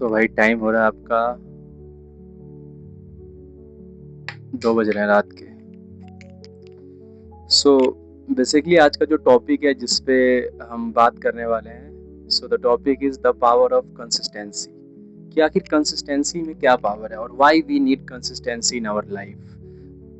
तो भाई टाइम हो रहा है आपका 2 बज रहे हैं रात के। सो बेसिकली आज का जो टॉपिक है जिस पे हम बात करने वाले हैं, so the topic is the power of consistency. कि आखिर कंसिस्टेंसी में क्या पावर है और why we need consistency in our life.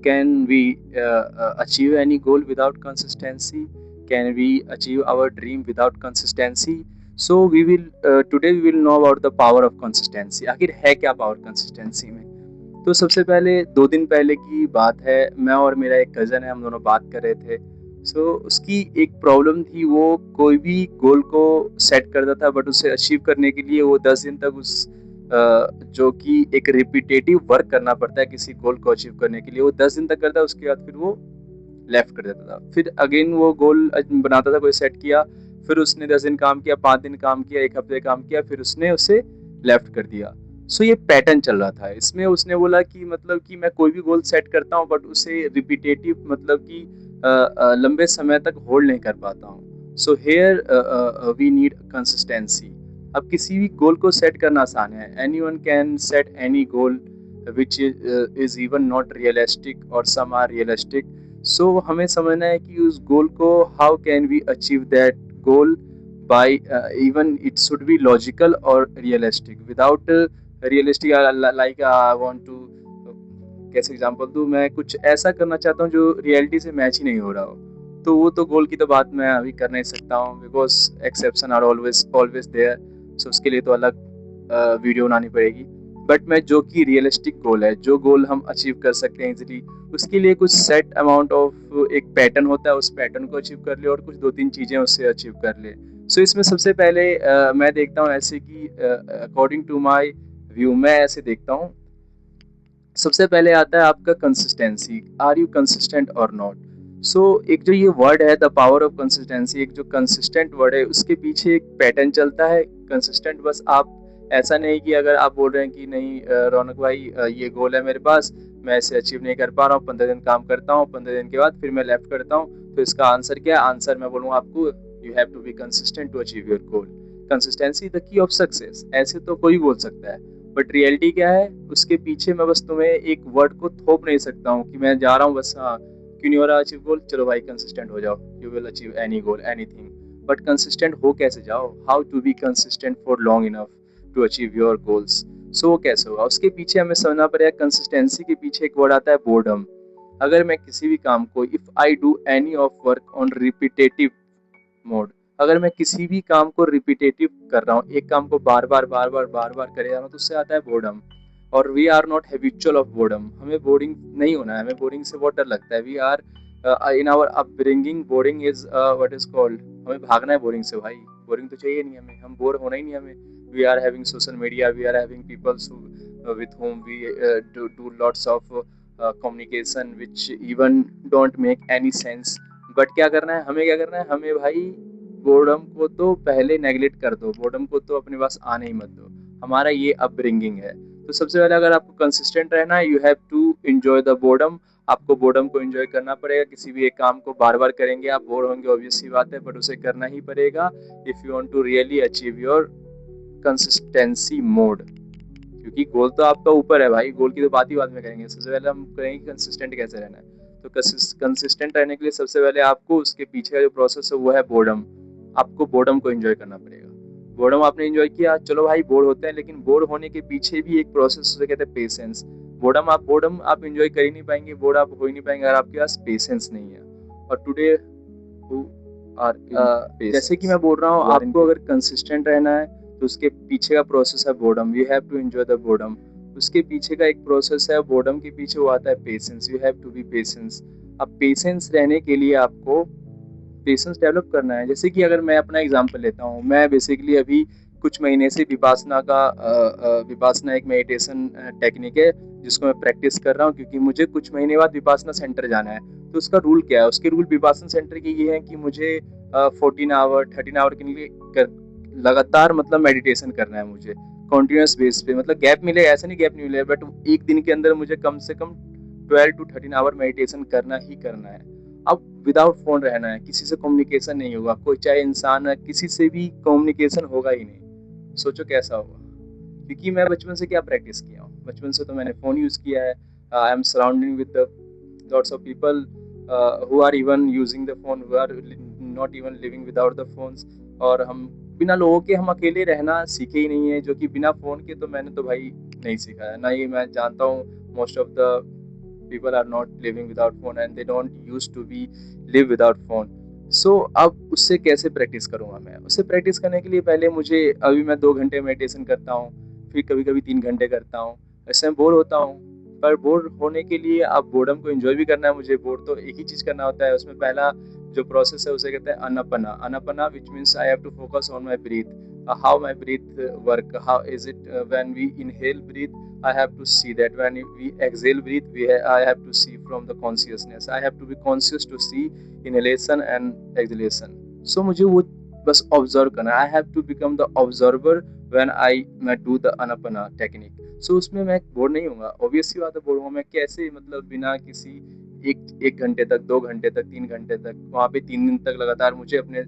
Can we achieve any goal without consistency? Can we achieve our dream without consistency? So we will today we will know about the power of consistency. आखिर है क्या power consistency में? तो सबसे पहले 2 दिन पहले की बात है, मैं और मेरा एक कज़न है, हम दोनों बात कर रहे थे। उसकी एक प्रॉब्लम थी, वो कोई भी गोल को सेट करता था बट उसे अचीव करने के लिए वो 10 दिन तक जो कि एक रिपीटेटिव वर्क करना पड़ता है किसी गोल को अचीव करने के लिए, वो 10 दिन तक करता है। उसके बाद फिर वो लेफ्ट कर देता था। फिर अगेन वो गोल बनाता था, कोई सेट किया, फिर उसने 10 दिन काम किया, 5 दिन काम किया, 1 हफ्ते काम किया, फिर उसने उसे लेफ्ट कर दिया। ये पैटर्न चल रहा था। इसमें उसने बोला कि मतलब कि मैं कोई भी गोल सेट करता हूँ बट उसे रिपीटेटिव मतलब कि लंबे समय तक होल्ड नहीं कर पाता हूँ। Here we need consistency. अब किसी भी गोल को सेट करना आसान है। Anyone can set any goal which is even not realistic और सम आर रियलिस्टिक। हमें समझना है कि उस गोल को how can we achieve that goal by even it should be logical और realistic. Without realistic like I want to, कैसे example दूं, मैं कुछ ऐसा करना चाहता हूं जो रियलिटी से मैच ही नहीं हो रहा हो, तो वो तो गोल की तो बात मैं अभी कर नहीं सकता हूं, because exception are always always there. उसके लिए तो अलग वीडियो बनानी पड़ेगी। बट मैं जो कि रियलिस्टिक गोल है, जो गोल हम अचीव कर सकते हैं इजीली, उसके लिए कुछ सेट अमाउंट ऑफ एक पैटर्न होता है, उस पैटर्न को अचीव कर ले और कुछ 2-3 चीज़ें उससे अचीव कर ले। इसमें सबसे पहले मैं देखता हूँ ऐसे कि अकॉर्डिंग टू माई व्यू, मैं ऐसे देखता हूँ। सबसे पहले आता है आपका कंसिस्टेंसी। आर यू कंसिस्टेंट और नॉट? एक जो ये वर्ड है द पावर ऑफ कंसिस्टेंसी, एक जो कंसिस्टेंट वर्ड है उसके पीछे एक पैटर्न चलता है। कंसिस्टेंट बस आप ऐसा नहीं कि अगर आप बोल रहे हैं कि नहीं रौनक भाई ये गोल है मेरे पास, मैं इसे अचीव नहीं कर पा रहा हूँ, 15 दिन काम करता हूँ, 15 दिन के बाद फिर मैं लेफ्ट करता हूँ, तो इसका आंसर क्या है? आंसर मैं बोलूँगा आपको, you have to be consistent to achieve your goal. Consistency the key of success, ऐसे तो कोई बोल सकता है, बट रियलिटी क्या है उसके पीछे? मैं बस तुम्हें एक वर्ड को थोप नहीं सकता हूँ कि मैं जा रहा हूँ बस, हाँ क्यों नहीं हो रहा अचीव गोल, चलो भाई कंसिस्टेंट हो जाओ, you will achieve any goal anything. But consistent हो कैसे जाओ? How to be consistent for long enough to achieve your goals? वो कैसे होगा? उसके पीछे हमें समझना पड़ेगा, कंसिस्टेंसी के पीछे एक वर्ड आता है बोर्डम। अगर मैं किसी भी काम को, if I do any of work on repetitive mode, अगर मैं किसी भी काम को रिपीटेटिव कर रहा हूँ, एक काम को बार बार बार बार बार बार करे जा रहा हूँ, तो उससे आता है बोर्डम। और we are not habitual of boredom, हमें बोरिंग नहीं होना है, हमें बोरिंग से बहुत डर लगता है। We are in our upbringing, boring is what is called, हमें भागना है बोरिंग से भाई, बोरिंग तो चाहिए नहीं हमें, हम बोर होना ही नहीं हमें। We are having social media, we are having peoples with whom we do lots of communication which even don't make any sense। But क्या करना है हमें? क्या करना है हमें भाई? बोर्डम को तो पहले नेगलेक्ट कर दो, बोर्डम को तो अपने पास आने ही मत दो। हमारा ये अपब्रिंगिंग है। तो सबसे पहले अगर आपको कंसिस्टेंट रहना है, you have to enjoy the boredom. आपको बोर्डम को एंजॉय करना पड़ेगा। किसी भी एक काम को बार बार करेंगे आप बोर होंगे, ऑब्वियस सी बात है, बट उसे करना ही पड़ेगा if you want to really achieve your consistency mode. क्योंकि गोल तो आपका ऊपर है भाई, गोल की तो बात ही बाद में करेंगे, सबसे पहले हम करेंगे कंसिस्टेंट कैसे रहना है। तो कंसिस्टेंट रहने के लिए सबसे पहले आपको उसके पीछे का जो प्रोसेस है वो है बोर्डम। आपको बोर्डम को एंजॉय करना पड़ेगा। बोर्डम आपने एंजॉय किया, चलो भाई बोर होते हैं, लेकिन बोर होने के पीछे भी एक प्रोसेस उसे कहते हैं पेशेंस। बोर्डम आप एंजॉय कर ही नहीं पाएंगे, बोर्ड आप हो ही नहीं पाएंगे अगर आपके पास पेशेंस नहीं है। और टुडे जैसे कि मैं बोल रहा हूँ, आपको अगर कंसिस्टेंट रहना है तो उसके पीछे का प्रोसेस है boredom. You have to enjoy the boredom. उसके पीछे का एक प्रोसेस है, बोर्डम के पीछे वो आता है patience. You have to be patience. अब पेशेंस रहने के लिए आपको पेशेंस डेवलप करना है। जैसे कि अगर मैं अपना एग्जांपल लेता हूँ, मैं बेसिकली अभी कुछ महीने से विपासना एक मेडिटेशन टेक्निक है जिसको मैं प्रैक्टिस कर रहा हूँ, क्योंकि मुझे कुछ महीने बाद विपासना सेंटर जाना है। तो उसका रूल क्या है? उसके रूल विपासना सेंटर के ये है कि मुझे 13 आवर के लिए लगातार मतलब मेडिटेशन करना है मुझे, कॉन्टिन्यूस बेस पे। मतलब गैप मिले, ऐसा नहीं गैप नहीं मिले, बट एक दिन के अंदर मुझे कम से कम 12 to 13 आवर मेडिटेशन करना ही करना है। अब विदाउट फोन रहना है, किसी से कम्युनिकेशन नहीं होगा, कोई चाहे इंसान है, किसी से भी कम्युनिकेशन होगा ही नहीं। सोचो कैसा होगा। क्योंकि मैं बचपन से क्या प्रैक्टिस किया हूँ, बचपन से तो मैंने फ़ोन यूज़ किया है। I am surrounding with the lots of people who are even using the phone, who are not even living without the phones. और हम बिना लोगों के हम अकेले रहना सीखे ही नहीं है, जो कि बिना फ़ोन के तो मैंने तो भाई नहीं सीखा है। ना ही मैं जानता हूँ most of the people are not living without phone and they don't used to be live without phone. So अब उससे कैसे प्रैक्टिस करूँगा मैं? उससे प्रैक्टिस करने के लिए पहले मुझे, अभी मैं 2 घंटे मेडिटेशन करता हूँ, फिर कभी-कभी 3 घंटे करता हूँ। ऐसे में बोर होता हूँ, पर बोर होने के लिए अब बोर्डम को एन्जॉय भी करना है मुझे। बोर तो एक ही चीज़ करना होता है, उसमें पहला जो प्रोसेस है उसे कहते हैं Anapana. Anapana which means I have to focus on my breath, how my breath work, how is it when we inhale breathe, I have to see that when we exhale breathe, I have to see from the consciousness, I have to be conscious to see inhalation and exhalation. So मुझे वो बस observe करना, I have to become the observer when I मैं do the anapana technique. So उसमें मैं bore नहीं होऊंगा, obvious सी बात है। बोर होऊंगा मैं कैसे, मतलब बिना किसी एक घंटे तक, 2 घंटे तक, 3 घंटे तक, वहाँ पे 3 दिन तक लगातार मुझे अपने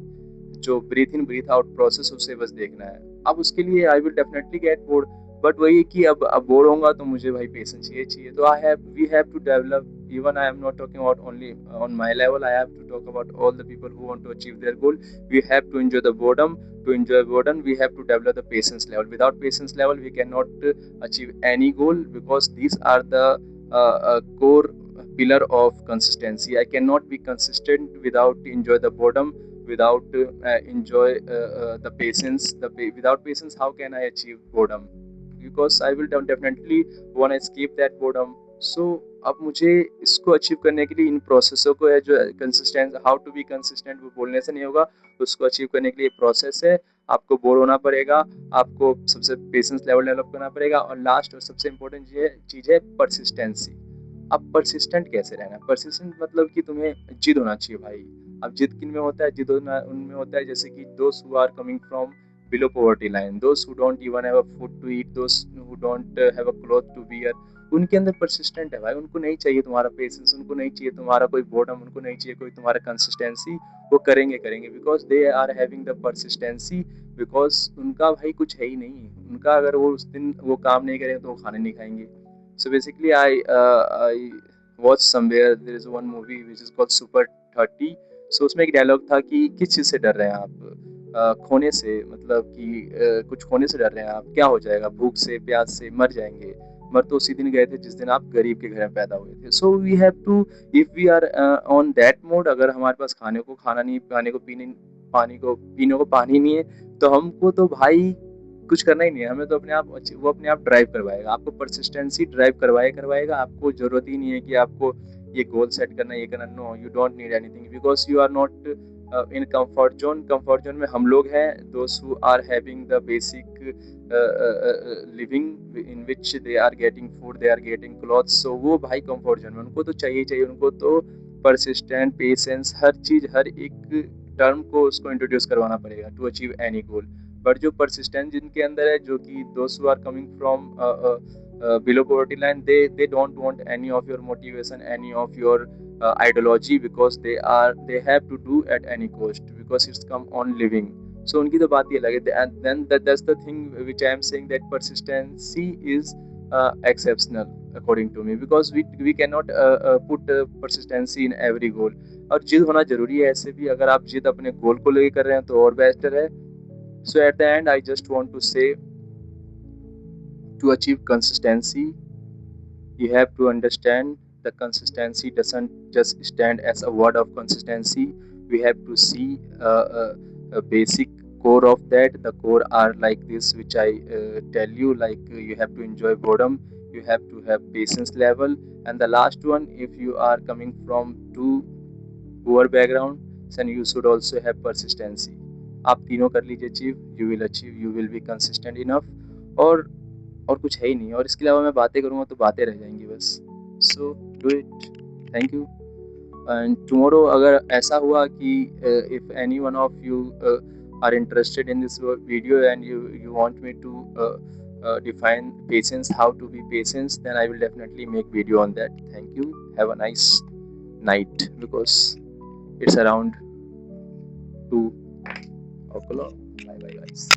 जो ब्रीथ इन ब्रीथ आउट प्रोसेस उसे बस देखना है। अब उसके लिए I will definitely get bored, but वही है कि अब बोर होऊंगा तो मुझे भाई पेशेंस चाहिए। तो I have we have to develop, even I am not talking about only on my level, I have to talk about all the people who want to achieve their goal. We have to enjoy the boredom. To enjoy boredom we have to develop the patience level. Without patience level we cannot achieve any goal, because these are the core pillar of consistency. I cannot be consistent without enjoy the boredom, without enjoy the patience. Without patience how can I achieve boredom? Because I will definitely want to escape that boredom. So अब मुझे इसको achieve करने के लिए इन प्रोसेसों को है जो consistent, how to be consistent, वो बोलने से नहीं होगा। उसको अचीव करने के लिए प्रोसेस है। आपको बोर होना पड़ेगा, आपको सबसे पेशेंस लेवल डेवलप करना पड़ेगा, और लास्ट और सबसे इम्पोर्टेंट चीज़ है परसिस्टेंसी। अब परसिस्टेंट कैसे रहना है? परसिस्टेंट मतलब कि तुम्हें जिद होना चाहिए भाई। अब जिद किन में होता है? जिद होना उनमें होता है जैसे कि दोस्त who are coming from below poverty line, those who don't even have a food to eat, those who don't have a cloth to wear, उनके अंदर परसिस्टेंट है भाई। उनको नहीं चाहिए तुम्हारा पेशेंस, उनको नहीं चाहिए तुम्हारा कोई बोर्डम, उनको नहीं चाहिए कोई तुम्हारा कंसिस्टेंसी। वो करेंगे करेंगे because they are having the persistency, because उनका भाई कुछ है ही नहीं। उनका अगर वो उस दिन वो काम नहीं करेंगे तो वो खाना नहीं खाएंगे। So basically I watch somewhere there is one movie which is called super 30। So उसमें एक डायलॉग था कि किस चीज़ से डर रहे हैं आप? खोने से, मतलब कि कुछ खोने से डर रहे हैं आप? क्या हो जाएगा? भूख से, प्यास से मर जाएंगे। मर तो उसी दिन गए थे जिस दिन आप गरीब के घर में पैदा हुए थे। So we have to, if we are on that mode, अगर हमारे पास खाने को खाना नहीं, पानी को पीने को पानी नहीं है, तो हमको तो भाई कुछ करना ही नहीं है। हमें तो अपने आप वो अपने आप ड्राइव करवाएगा, आपको परसिस्टेंसी ड्राइव करवाएगा। आपको जरूरत ही नहीं है कि आपको ये गोल सेट करना, ये करना। No, you don't need anything because you are not in comfort zone. Comfort zone में हम लोग हैं दोस्त who are having the basic living in which they are getting food, they are getting clothes. So वो भाई comfort zone में, उनको तो चाहिए। उनको तो परसिस्टेंट, पेशेंस, हर चीज़, हर एक टर्म को उसको इंट्रोड्यूस करवाना पड़ेगा to achieve any goal. But जो परसिस्टेंस जिनके अंदर है, जो कि दोस्त who are coming from below poverty line, they don't want any of your motivation, any of your ideology, because they have to do at any cost, because it's come on living. So उनकी तो बात ही अलग है। And then that's the thing which I am saying, that persistency is exceptional according to me, because we cannot put persistency in every goal. और जिद होना जरूरी है ऐसे भी, अगर आप जिद अपने गोल को लेकर कर रहे हैं तो और बेहतर है। So at the end I just want to say, to achieve consistency you have to understand the consistency doesn't just stand as a word of consistency. We have to see a basic core of that. The core are like this, which I tell you, like you have to enjoy boredom, you have to have patience level, and the last one, if you are coming from too poor background, then you should also have persistency. आप तीनों कर लीजिए achieve, you will be consistent enough. और कुछ है ही नहीं। और इसके अलावा मैं बातें करूँगा तो बातें रह जाएंगी बस। So do it. Thank you. And tomorrow अगर ऐसा हुआ कि if any one of you are interested in this video and you want me to define patience, how to be patient, then I will definitely make video on that. Thank you. Have a nice night, because it's around 2 o'clock. Bye bye guys.